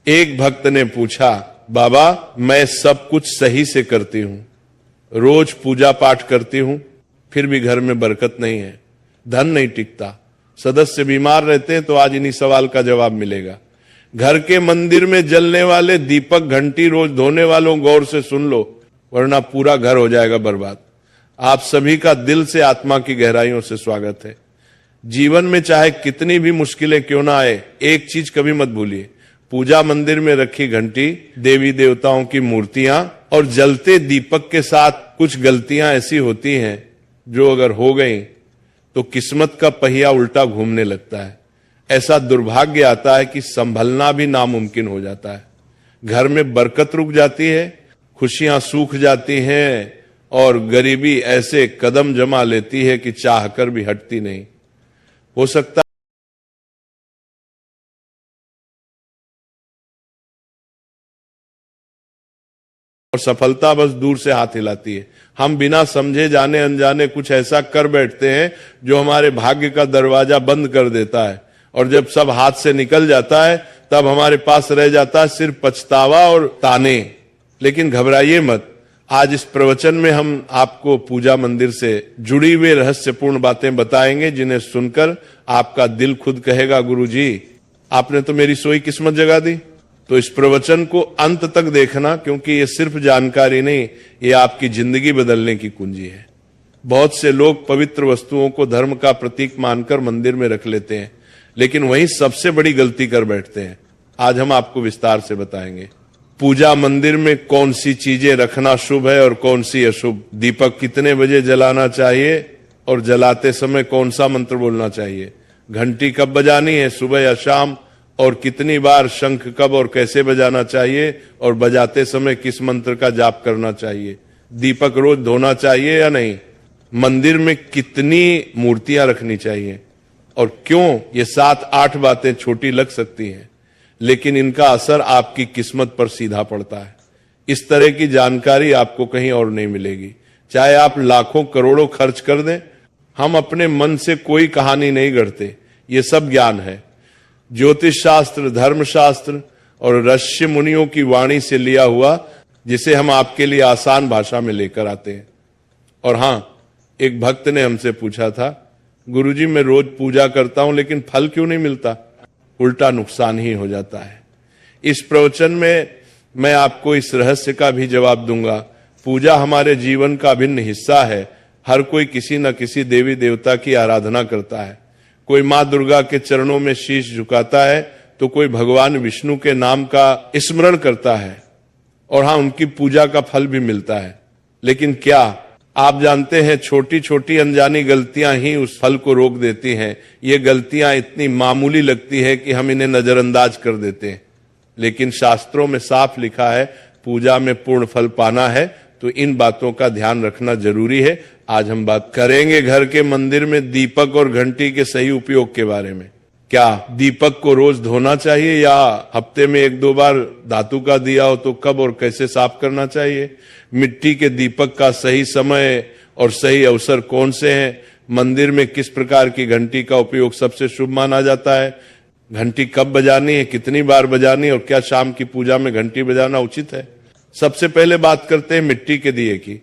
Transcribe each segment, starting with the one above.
एक भक्त ने पूछा, बाबा मैं सब कुछ सही से करती हूं, रोज पूजा पाठ करती हूं, फिर भी घर में बरकत नहीं है, धन नहीं टिकता, सदस्य बीमार रहते हैं, तो आज इन्हीं सवाल का जवाब मिलेगा। घर के मंदिर में जलने वाले दीपक घंटी रोज धोने वालों गौर से सुन लो, वरना पूरा घर हो जाएगा बर्बाद। आप सभी का दिल से आत्मा की गहराइयों से स्वागत है। जीवन में चाहे कितनी भी मुश्किलें क्यों ना आए, एक चीज कभी मत भूलिए, पूजा मंदिर में रखी घंटी, देवी देवताओं की मूर्तियां और जलते दीपक के साथ कुछ गलतियां ऐसी होती हैं जो अगर हो गई तो किस्मत का पहिया उल्टा घूमने लगता है। ऐसा दुर्भाग्य आता है कि संभलना भी नामुमकिन हो जाता है। घर में बरकत रुक जाती है, खुशियां सूख जाती हैं और गरीबी ऐसे कदम जमा लेती है कि चाहकर भी हटती नहीं। हो सकता और सफलता बस दूर से हाथ हिलाती है। हम बिना समझे जाने अनजाने कुछ ऐसा कर बैठते हैं जो हमारे भाग्य का दरवाजा बंद कर देता है, और जब सब हाथ से निकल जाता है तब हमारे पास रह जाता है सिर्फ पछतावा और ताने। लेकिन घबराइए मत, आज इस प्रवचन में हम आपको पूजा मंदिर से जुड़ी हुई रहस्यपूर्ण बातें बताएंगे, जिन्हें सुनकर आपका दिल खुद कहेगा, गुरुजी आपने तो मेरी सोई किस्मत जगा दी। तो इस प्रवचन को अंत तक देखना, क्योंकि ये सिर्फ जानकारी नहीं, ये आपकी जिंदगी बदलने की कुंजी है। बहुत से लोग पवित्र वस्तुओं को धर्म का प्रतीक मानकर मंदिर में रख लेते हैं, लेकिन वही सबसे बड़ी गलती कर बैठते हैं। आज हम आपको विस्तार से बताएंगे पूजा मंदिर में कौन सी चीजें रखना शुभ है और कौन सी अशुभ, दीपक कितने बजे जलाना चाहिए और जलाते समय कौन सा मंत्र बोलना चाहिए, घंटी कब बजानी है, सुबह या शाम, और कितनी बार, शंख कब और कैसे बजाना चाहिए, और बजाते समय किस मंत्र का जाप करना चाहिए, दीपक रोज धोना चाहिए या नहीं, मंदिर में कितनी मूर्तियां रखनी चाहिए और क्यों। ये 7-8 बातें छोटी लग सकती हैं, लेकिन इनका असर आपकी किस्मत पर सीधा पड़ता है। इस तरह की जानकारी आपको कहीं और नहीं मिलेगी, चाहे आप लाखों करोड़ों खर्च कर दें। हम अपने मन से कोई कहानी नहीं गढ़ते, ये सब ज्ञान है। ज्योतिष शास्त्र, धर्मशास्त्र और ऋषि मुनियों की वाणी से लिया हुआ, जिसे हम आपके लिए आसान भाषा में लेकर आते हैं। और हां, एक भक्त ने हमसे पूछा था, गुरुजी मैं रोज पूजा करता हूं लेकिन फल क्यों नहीं मिलता, उल्टा नुकसान ही हो जाता है। इस प्रवचन में मैं आपको इस रहस्य का भी जवाब दूंगा। पूजा हमारे जीवन का अभिन्न हिस्सा है। हर कोई किसी न किसी देवी देवता की आराधना करता है। कोई मां दुर्गा के चरणों में शीश झुकाता है, तो कोई भगवान विष्णु के नाम का स्मरण करता है, और हां, उनकी पूजा का फल भी मिलता है। लेकिन क्या आप जानते हैं, छोटी छोटी अनजानी गलतियां ही उस फल को रोक देती हैं। ये गलतियां इतनी मामूली लगती है कि हम इन्हें नजरअंदाज कर देते हैं, लेकिन शास्त्रों में साफ लिखा है, पूजा में पूर्ण फल पाना है तो इन बातों का ध्यान रखना जरूरी है। आज हम बात करेंगे घर के मंदिर में दीपक और घंटी के सही उपयोग के बारे में। क्या दीपक को रोज धोना चाहिए या हफ्ते में 1-2 बार धातु का दिया हो तो कब और कैसे साफ करना चाहिए? मिट्टी के दीपक का सही समय और सही अवसर कौन से हैं? मंदिर में किस प्रकार की घंटी का उपयोग सबसे शुभ माना जाता है? घंटी कब बजानी है, कितनी बार बजानी है, और क्या शाम की पूजा में घंटी बजाना उचित है? सबसे पहले बात करते हैं मिट्टी के दिए की।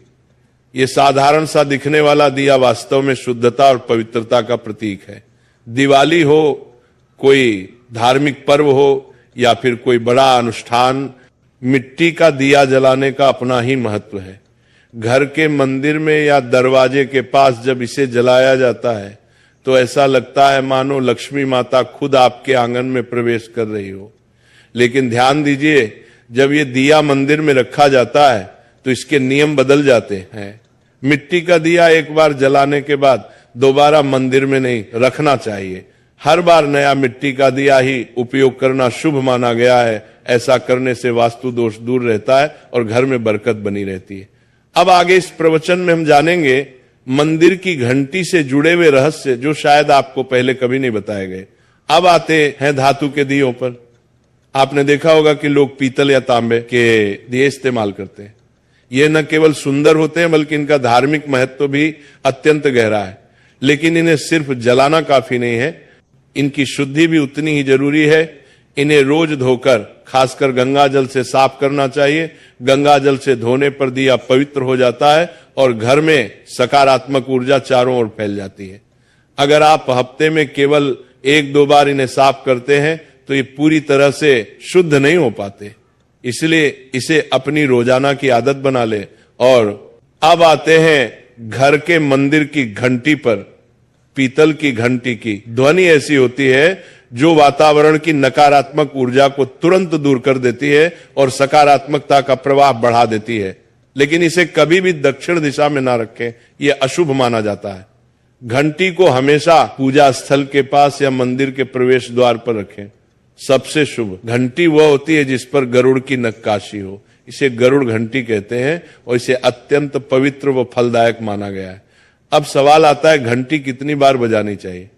ये साधारण सा दिखने वाला दिया वास्तव में शुद्धता और पवित्रता का प्रतीक है। दिवाली हो, कोई धार्मिक पर्व हो या फिर कोई बड़ा अनुष्ठान, मिट्टी का दिया जलाने का अपना ही महत्व है। घर के मंदिर में या दरवाजे के पास जब इसे जलाया जाता है तो ऐसा लगता है मानो लक्ष्मी माता खुद आपके आंगन में प्रवेश कर रही हो। लेकिन ध्यान दीजिए, जब ये दिया मंदिर में रखा जाता है तो इसके नियम बदल जाते हैं। मिट्टी का दिया एक बार जलाने के बाद दोबारा मंदिर में नहीं रखना चाहिए। हर बार नया मिट्टी का दिया ही उपयोग करना शुभ माना गया है। ऐसा करने से वास्तु दोष दूर रहता है और घर में बरकत बनी रहती है। अब आगे इस प्रवचन में हम जानेंगे मंदिर की घंटी से जुड़े हुए रहस्य, जो शायद आपको पहले कभी नहीं बताए गए। अब आते हैं धातु के दियों पर। आपने देखा होगा कि लोग पीतल या तांबे के दिए इस्तेमाल करते हैं। ये न केवल सुंदर होते हैं बल्कि इनका धार्मिक महत्व भी अत्यंत गहरा है। लेकिन इन्हें सिर्फ जलाना काफी नहीं है, इनकी शुद्धि भी उतनी ही जरूरी है। इन्हें रोज धोकर खासकर गंगा जल से साफ करना चाहिए। गंगा जल से धोने पर दिया पवित्र हो जाता है और घर में सकारात्मक ऊर्जा चारों ओर फैल जाती है। अगर आप हफ्ते में केवल 1-2 बार इन्हें साफ करते हैं तो ये पूरी तरह से शुद्ध नहीं हो पाते, इसलिए इसे अपनी रोजाना की आदत बना ले। और अब आते हैं घर के मंदिर की घंटी पर। पीतल की घंटी की ध्वनि ऐसी होती है जो वातावरण की नकारात्मक ऊर्जा को तुरंत दूर कर देती है और सकारात्मकता का प्रवाह बढ़ा देती है। लेकिन इसे कभी भी दक्षिण दिशा में ना रखें, यह अशुभ माना जाता है। घंटी को हमेशा पूजा स्थल के पास या मंदिर के प्रवेश द्वार पर रखें। सबसे शुभ घंटी वह होती है जिस पर गरुड़ की नक्काशी हो, इसे गरुड़ घंटी कहते हैं और इसे अत्यंत पवित्र व फलदायक माना गया है। अब सवाल आता है घंटी कितनी बार बजानी चाहिए।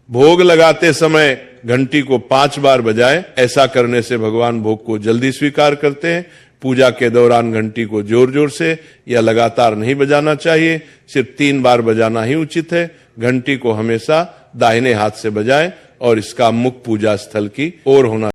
भोग लगाते समय घंटी को 5 बार बजाएं। ऐसा करने से भगवान भोग को जल्दी स्वीकार करते हैं। पूजा के दौरान घंटी को जोर जोर से या लगातार नहीं बजाना चाहिए, सिर्फ 3 बार बजाना ही उचित है। घंटी को हमेशा दाहिने हाथ से बजाएं और इसका मुख पूजा स्थल की ओर होना।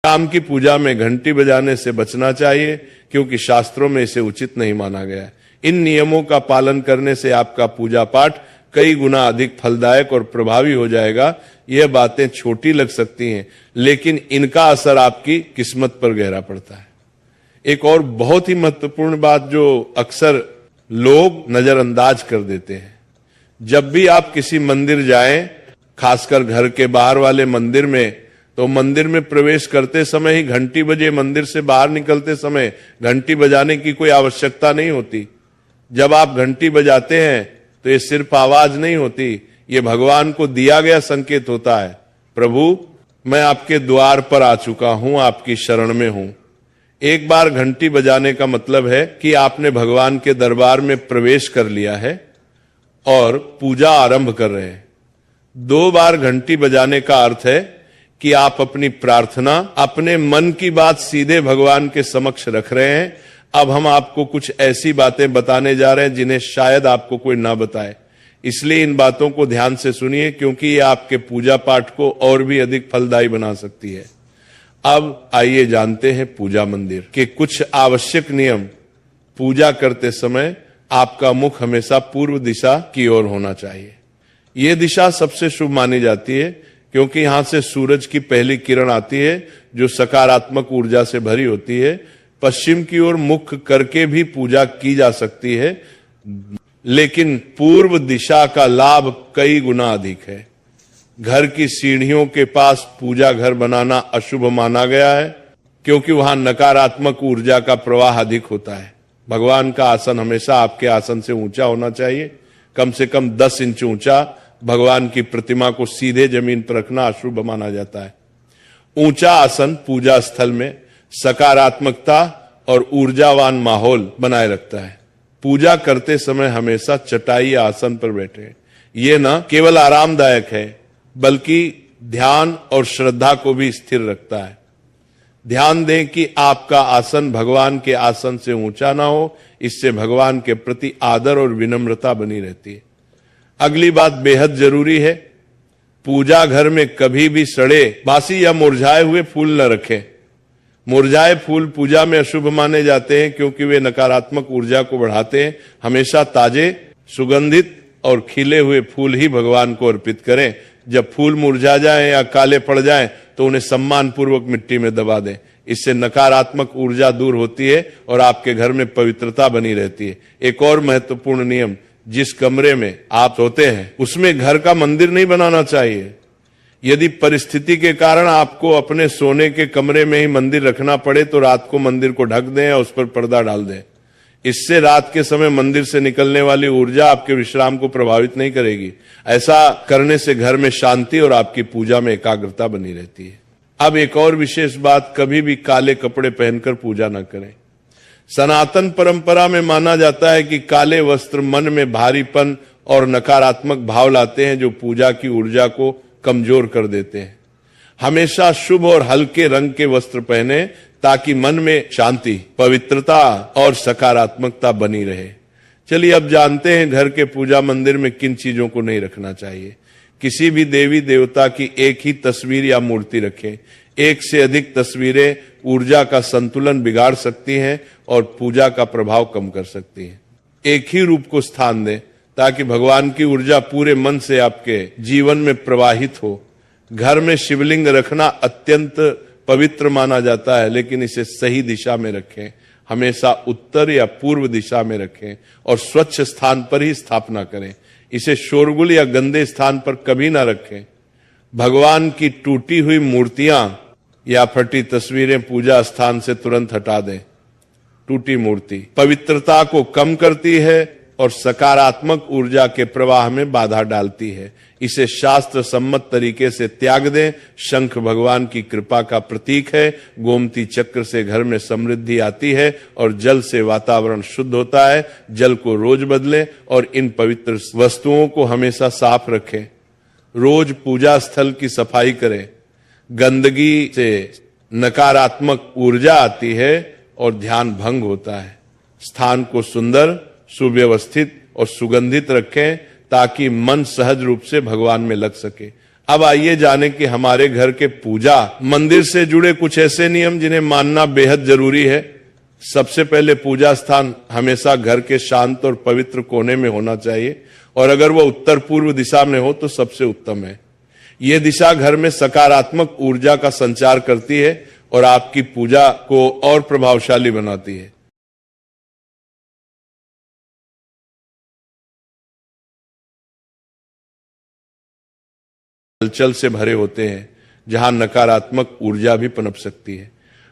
शाम की पूजा में घंटी बजाने से बचना चाहिए क्योंकि शास्त्रों में इसे उचित नहीं माना गया है। इन नियमों का पालन करने से आपका पूजा पाठ कई गुना अधिक फलदायक और प्रभावी हो जाएगा। यह बातें छोटी लग सकती हैं, लेकिन इनका असर आपकी किस्मत पर गहरा पड़ता है। एक और बहुत ही महत्वपूर्ण बात जो अक्सर लोग नजरअंदाज कर देते हैं, जब भी आप किसी मंदिर जाएं, खासकर घर के बाहर वाले मंदिर में, तो मंदिर में प्रवेश करते समय ही घंटी बजे, मंदिर से बाहर निकलते समय घंटी बजाने की कोई आवश्यकता नहीं होती। जब आप घंटी बजाते हैं तो ये सिर्फ आवाज नहीं होती, ये भगवान को दिया गया संकेत होता है। प्रभु, मैं आपके द्वार पर आ चुका हूं, आपकी शरण में हूं। एक बार घंटी बजाने का मतलब है कि आपने भगवान के दरबार में प्रवेश कर लिया है और पूजा आरंभ कर रहे हैं। 2 बार घंटी बजाने का अर्थ है कि आप अपनी प्रार्थना, अपने मन की बात सीधे भगवान के समक्ष रख रहे हैं। अब हम आपको कुछ ऐसी बातें बताने जा रहे हैं जिन्हें शायद आपको कोई ना बताए, इसलिए इन बातों को ध्यान से सुनिए क्योंकि ये आपके पूजा पाठ को और भी अधिक फलदायी बना सकती है। अब आइए जानते हैं पूजा मंदिर के कुछ आवश्यक नियम। पूजा करते समय आपका मुख हमेशा पूर्व दिशा की ओर होना चाहिए। यह दिशा सबसे शुभ मानी जाती है क्योंकि यहां से सूरज की पहली किरण आती है जो सकारात्मक ऊर्जा से भरी होती है। पश्चिम की ओर मुख करके भी पूजा की जा सकती है, लेकिन पूर्व दिशा का लाभ कई गुना अधिक है। घर की सीढ़ियों के पास पूजा घर बनाना अशुभ माना गया है क्योंकि वहां नकारात्मक ऊर्जा का प्रवाह अधिक होता है। भगवान का आसन हमेशा आपके आसन से ऊंचा होना चाहिए, कम से कम 10 इंच ऊंचा। भगवान की प्रतिमा को सीधे जमीन पर रखना अशुभ माना जाता है। ऊंचा आसन पूजा स्थल में सकारात्मकता और ऊर्जावान माहौल बनाए रखता है। पूजा करते समय हमेशा चटाई या आसन पर बैठे। ये न केवल आरामदायक है बल्कि ध्यान और श्रद्धा को भी स्थिर रखता है। ध्यान दें कि आपका आसन भगवान के आसन से ऊंचा ना हो, इससे भगवान के प्रति आदर और विनम्रता बनी रहती है। अगली बात बेहद जरूरी है, पूजा घर में कभी भी सड़े, बासी या मुरझाए हुए फूल न रखें। मुरझाए फूल पूजा में अशुभ माने जाते हैं क्योंकि वे नकारात्मक ऊर्जा को बढ़ाते हैं। हमेशा ताजे, सुगंधित और खिले हुए फूल ही भगवान को अर्पित करें। जब फूल मुरझा जाएं या काले पड़ जाएं तो उन्हें सम्मान पूर्वक मिट्टी में दबा दें। इससे नकारात्मक ऊर्जा दूर होती है और आपके घर में पवित्रता बनी रहती है। एक और महत्वपूर्ण नियम, जिस कमरे में आप सोते हैं उसमें घर का मंदिर नहीं बनाना चाहिए। यदि परिस्थिति के कारण आपको अपने सोने के कमरे में ही मंदिर रखना पड़े तो रात को मंदिर को ढक दें या उस पर पर्दा डाल दें। इससे रात के समय मंदिर से निकलने वाली ऊर्जा आपके विश्राम को प्रभावित नहीं करेगी। ऐसा करने से घर में शांति और आपकी पूजा में एकाग्रता बनी रहती है। अब एक और विशेष बात, कभी भी काले कपड़े पहनकर पूजा न करें। सनातन परंपरा में माना जाता है कि काले वस्त्र मन में भारीपन और नकारात्मक भाव लाते हैं जो पूजा की ऊर्जा को कमजोर कर देते हैं। हमेशा शुभ और हल्के रंग के वस्त्र पहने ताकि मन में शांति, पवित्रता और सकारात्मकता बनी रहे। चलिए अब जानते हैं घर के पूजा मंदिर में किन चीजों को नहीं रखना चाहिए। किसी भी देवी देवता की एक ही तस्वीर या मूर्ति रखें। एक से अधिक तस्वीरें ऊर्जा का संतुलन बिगाड़ सकती हैं और पूजा का प्रभाव कम कर सकती हैं। एक ही रूप को स्थान दें ताकि भगवान की ऊर्जा पूरे मन से आपके जीवन में प्रवाहित हो। घर में शिवलिंग रखना अत्यंत पवित्र माना जाता है, लेकिन इसे सही दिशा में रखें। हमेशा उत्तर या पूर्व दिशा में रखें और स्वच्छ स्थान पर ही स्थापना करें। इसे शोरगुल या गंदे स्थान पर कभी ना रखें। भगवान की टूटी हुई मूर्तियां या फटी तस्वीरें पूजा स्थान से तुरंत हटा दें। टूटी मूर्ति पवित्रता को कम करती है और सकारात्मक ऊर्जा के प्रवाह में बाधा डालती है। इसे शास्त्र सम्मत तरीके से त्याग दें। शंख भगवान की कृपा का प्रतीक है। गोमती चक्र से घर में समृद्धि आती है और जल से वातावरण शुद्ध होता है। जल को रोज बदलें और इन पवित्र वस्तुओं को हमेशा साफ रखें। रोज पूजा स्थल की सफाई करें। गंदगी से नकारात्मक ऊर्जा आती है और ध्यान भंग होता है। स्थान को सुंदर, सुव्यवस्थित और सुगंधित रखें ताकि मन सहज रूप से भगवान में लग सके। अब आइए जानें कि हमारे घर के पूजा मंदिर से जुड़े कुछ ऐसे नियम जिन्हें मानना बेहद जरूरी है। सबसे पहले पूजा स्थान हमेशा घर के शांत और पवित्र कोने में होना चाहिए और अगर वह उत्तर पूर्व दिशा में हो तो सबसे उत्तम है। यह दिशा घर में सकारात्मक ऊर्जा का संचार करती है और आपकी पूजा को और प्रभावशाली बनाती है। हलचल से भरे होते हैं जहां नकारात्मक ऊर्जा भी पनप सकती है।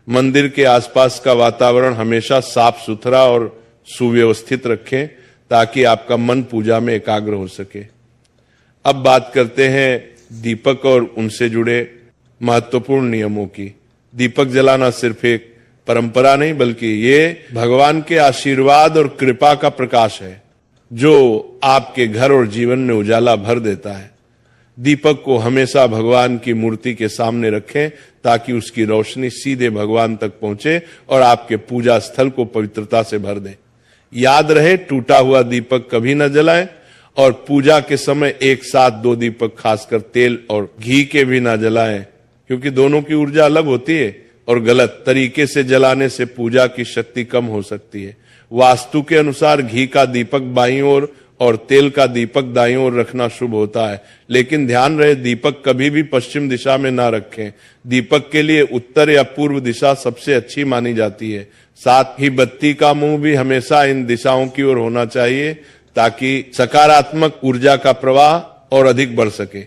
मंदिर के आसपास का वातावरण हमेशा साफ सुथरा और सुव्यवस्थित रखें ताकि आपका मन पूजा में एकाग्र हो सके। अब बात करते हैं दीपक और उनसे जुड़े महत्वपूर्ण नियमों की। दीपक जलाना सिर्फ एक परंपरा नहीं बल्कि ये भगवान के आशीर्वाद और कृपा का प्रकाश है जो आपके घर और जीवन में उजाला भर देता है। दीपक को हमेशा भगवान की मूर्ति के सामने रखें ताकि उसकी रोशनी सीधे भगवान तक पहुंचे और आपके पूजा स्थल को पवित्रता से भर दे। याद रहे, टूटा हुआ दीपक कभी न जलाएं और पूजा के समय एक साथ 2 दीपक खासकर तेल और घी के भी ना जलाएं, क्योंकि दोनों की ऊर्जा अलग होती है और गलत तरीके से जलाने से पूजा की शक्ति कम हो सकती है। वास्तु के अनुसार घी का दीपक बाईं ओर और तेल का दीपक दाईं ओर रखना शुभ होता है, लेकिन ध्यान रहे दीपक कभी भी पश्चिम दिशा में ना रखें। दीपक के लिए उत्तर या पूर्व दिशा सबसे अच्छी मानी जाती है। साथ ही बत्ती का मुंह भी हमेशा इन दिशाओं की ओर होना चाहिए ताकि सकारात्मक ऊर्जा का प्रवाह और अधिक बढ़ सके।